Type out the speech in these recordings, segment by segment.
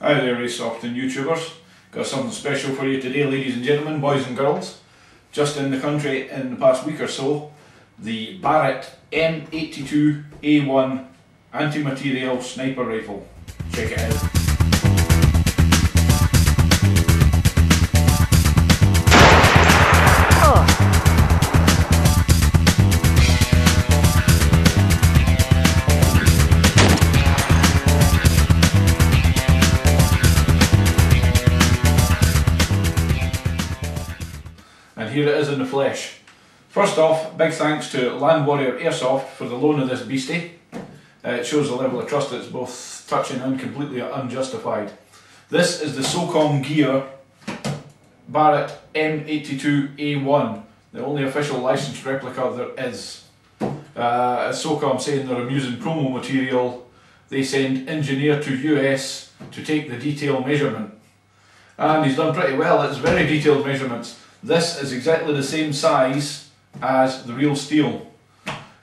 Hi there airsoft and YouTubers, got something special for you today ladies and gentlemen, boys and girls. Just in the country in the past week or so, the Barrett M82A1 anti-material sniper rifle. Check it out. And here it is in the flesh. First off, big thanks to Land Warrior Airsoft for the loan of this beastie. It shows a level of trust that's both touching and completely unjustified. This is the Socom Gear Barrett M82A1, the only official licensed replica there is. As Socom saying they're using promo material, they send engineer to US to take the detail measurement. And he's done pretty well, it's very detailed measurements. This is exactly the same size as the real steel.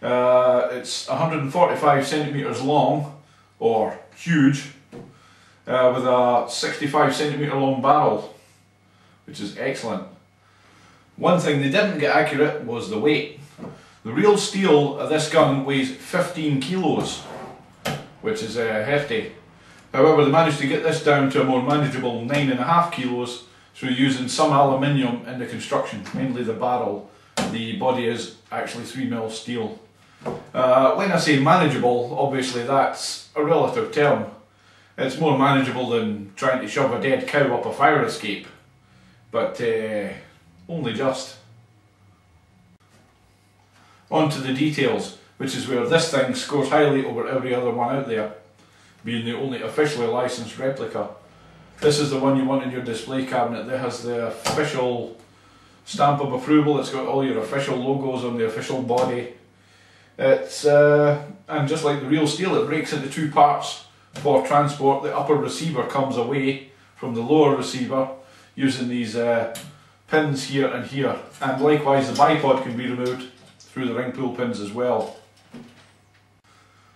It's 145 centimeters long, or huge, with a 65 centimeter long barrel, which is excellent. One thing they didn't get accurate was the weight. The real steel of this gun weighs 15 kilos, which is hefty. However, they managed to get this down to a more manageable 9.5 kilos through using some aluminium in the construction, mainly the barrel. The body is actually 3mm steel. When I say manageable, obviously that's a relative term. It's more manageable than trying to shove a dead cow up a fire escape, but only just. On to the details, which is where this thing scores highly over every other one out there, being the only officially licensed replica. This is the one you want in your display cabinet that has the official stamp of approval. It's got all your official logos on the official body. It's and just like the real steel, it breaks into two parts for transport. The upper receiver comes away from the lower receiver using these pins here and here, and likewise the bipod can be removed through the ring pull pins as well.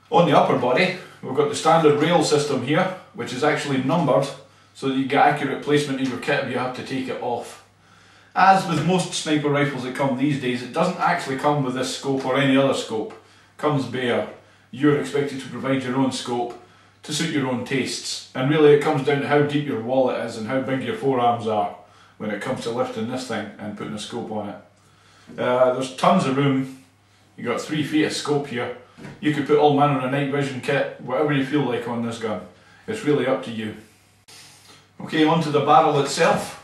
On the upper body, we've got the standard rail system here, which is actually numbered so that you get accurate placement of your kit if you have to take it off. As with most sniper rifles that come these days, it doesn't actually come with this scope or any other scope. It comes bare. You're expected to provide your own scope to suit your own tastes. And really it comes down to how deep your wallet is and how big your forearms are when it comes to lifting this thing and putting a scope on it. There's tons of room. You've got 3 feet of scope here. You could put all manner of night vision kit, whatever you feel like on this gun. It's really up to you. Okay, onto the barrel itself.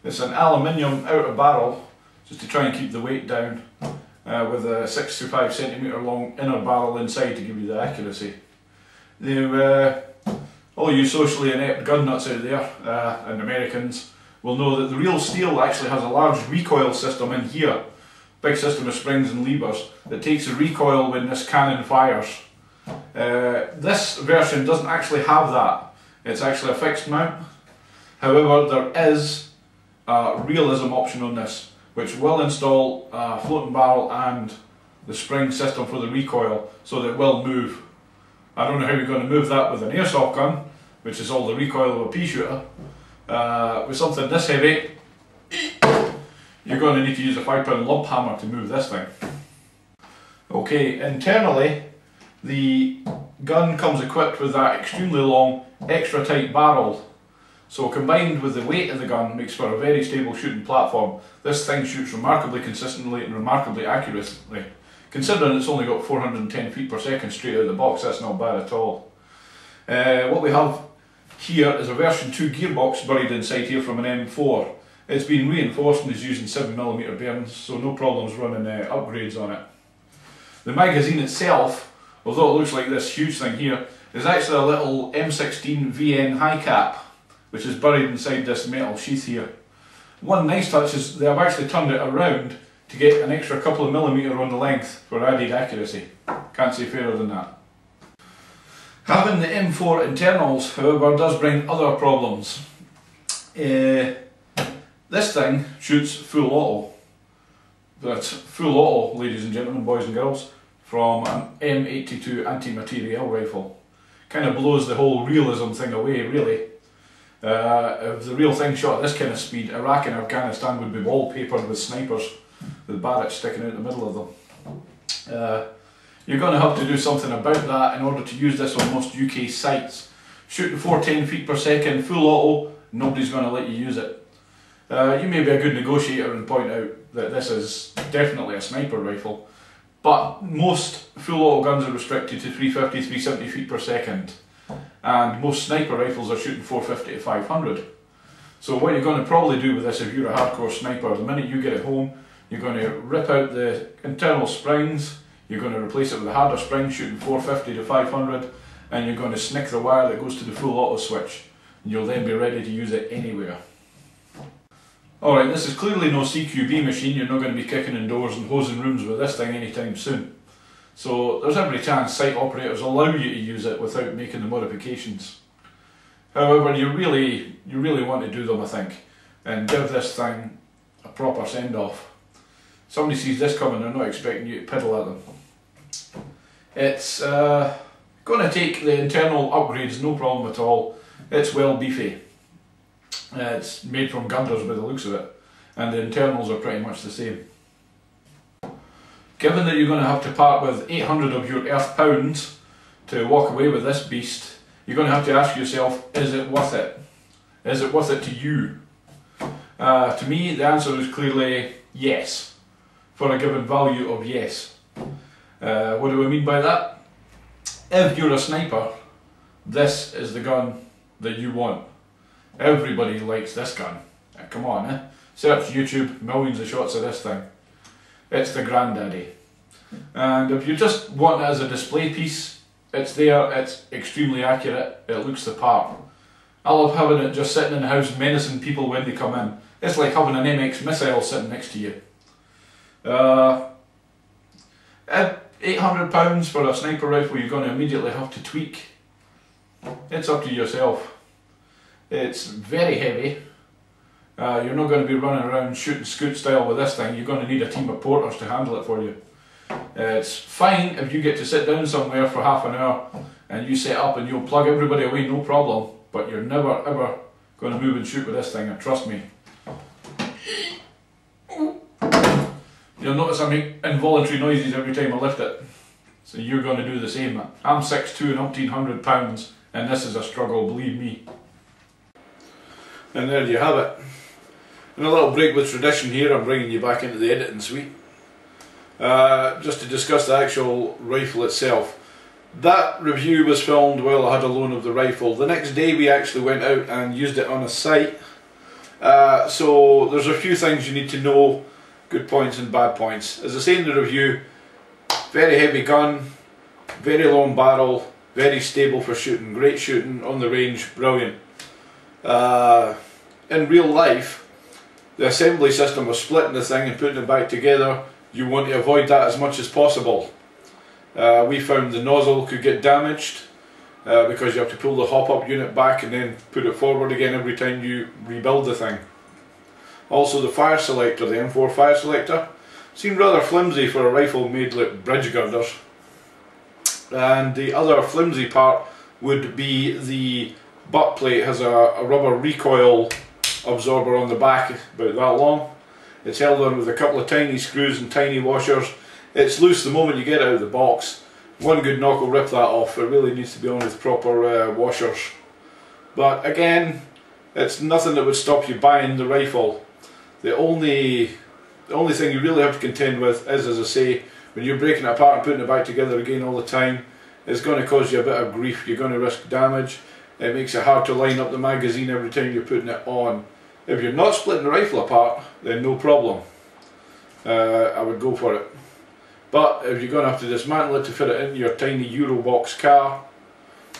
It's an aluminium outer barrel, just to try and keep the weight down, with a 65 centimeter long inner barrel inside to give you the accuracy. Now, all you socially inept gun nuts out there, and Americans, will know that the real steel actually has a large recoil system in here. Big system of springs and levers that takes a recoil when this cannon fires. This version doesn't actually have that. It's actually a fixed mount. However, there is a realism option on this, which will install a floating barrel and the spring system for the recoil, so that it will move. I don't know how you're going to move that with an airsoft gun, which is all the recoil of a pea shooter. With something this heavy, you're going to need to use a 5-pound lump hammer to move this thing. Okay, internally, the gun comes equipped with that extremely long, extra tight barrel. So combined with the weight of the gun makes for a very stable shooting platform. This thing shoots remarkably consistently and remarkably accurately. Considering it's only got 410 feet per second straight out of the box, that's not bad at all. What we have here is a version 2 gearbox buried inside here from an M4. It's been reinforced and is using 7mm bearings, so no problems running upgrades on it. The magazine itself, although it looks like this huge thing here, is actually a little M16 VN high cap, which is buried inside this metal sheath here. One nice touch is they have actually turned it around to get an extra couple of millimetre on the length for added accuracy. Can't say fairer than that. Having the M4 internals, however, does bring other problems. This thing shoots full auto. That's full auto, ladies and gentlemen, boys and girls, from an M82 anti-materiel rifle. kind of blows the whole realism thing away, really. If the real thing shot at this kind of speed, Iraq and Afghanistan would be wallpapered with snipers, with Barretts sticking out the middle of them. You're going to have to do something about that in order to use this on most UK sites. Shooting 410 feet per second, full auto, nobody's going to let you use it. You may be a good negotiator and point out that this is definitely a sniper rifle, but most full auto guns are restricted to 350, 370 feet per second, and most sniper rifles are shooting 450 to 500. So what you're going to probably do with this, if you're a hardcore sniper, the minute you get it home, you're going to rip out the internal springs, you're going to replace it with a harder spring shooting 450 to 500, and you're going to snick the wire that goes to the full auto switch, and you'll then be ready to use it anywhere. Alright, this is clearly no CQB machine. You're not going to be kicking in doors and hosing rooms with this thing anytime soon. So there's every chance site operators allow you to use it without making the modifications. However, you really want to do them, I think, and give this thing a proper send-off. Somebody sees this coming, they're not expecting you to piddle at them. It's going to take the internal upgrades, no problem at all. It's well beefy. It's made from Gunders by the looks of it, and the internals are pretty much the same. Given that you're going to have to part with 800 of your earth pounds to walk away with this beast, you're going to have to ask yourself, is it worth it? Is it worth it to you? To me, the answer is clearly yes, for a given value of yes. What do I mean by that? If you're a sniper, this is the gun that you want. Everybody likes this gun. Come on, eh? Search YouTube, millions of shots of this thing. It's the granddaddy. And if you just want it as a display piece, it's there, it's extremely accurate, it looks the part. I love having it just sitting in the house menacing people when they come in. It's like having an MX missile sitting next to you. At £800 for a sniper rifle, you're going to immediately have to tweak. It's up to yourself. It's very heavy. You're not going to be running around shooting scoot style with this thing. You're going to need a team of porters to handle it for you. It's fine if you get to sit down somewhere for half an hour and you set up and you'll plug everybody away, no problem. But you're never ever going to move and shoot with this thing, and trust me. You'll notice I make involuntary noises every time I lift it. So you're going to do the same. I'm 6'2" and umpteen £100, and this is a struggle, believe me. And there you have it. In a little break with tradition here, I'm bringing you back into the editing suite. Just to discuss the actual rifle itself. That review was filmed while I had a loan of the rifle. The next day we actually went out and used it on a site. So there's a few things you need to know, good points and bad points. As I say in the review, very heavy gun, very long barrel, very stable for shooting, great shooting on the range, brilliant. In real life, the assembly system of splitting the thing and putting it back together, you want to avoid that as much as possible. We found the nozzle could get damaged because you have to pull the hop-up unit back and then put it forward again every time you rebuild the thing. Also the fire selector, the M4 fire selector, seemed rather flimsy for a rifle made like bridge girders. And the other flimsy part would be the butt plate. Has a rubber recoil absorber on the back, about that long. It's held on with a couple of tiny screws and tiny washers. It's loose the moment you get out of the box. One good knock will rip that off. It really needs to be on with proper washers. But again, it's nothing that would stop you buying the rifle. The only thing you really have to contend with is, as I say, when you're breaking it apart and putting it back together again all the time, it's going to cause you a bit of grief. You're going to risk damage. It makes it hard to line up the magazine every time you're putting it on. If you're not splitting the rifle apart, then no problem. I would go for it. But if you're going to have to dismantle it to fit it into your tiny Eurobox car,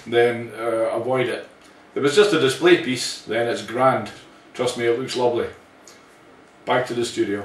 then avoid it. If it's just a display piece, then it's grand. Trust me, it looks lovely. Back to the studio.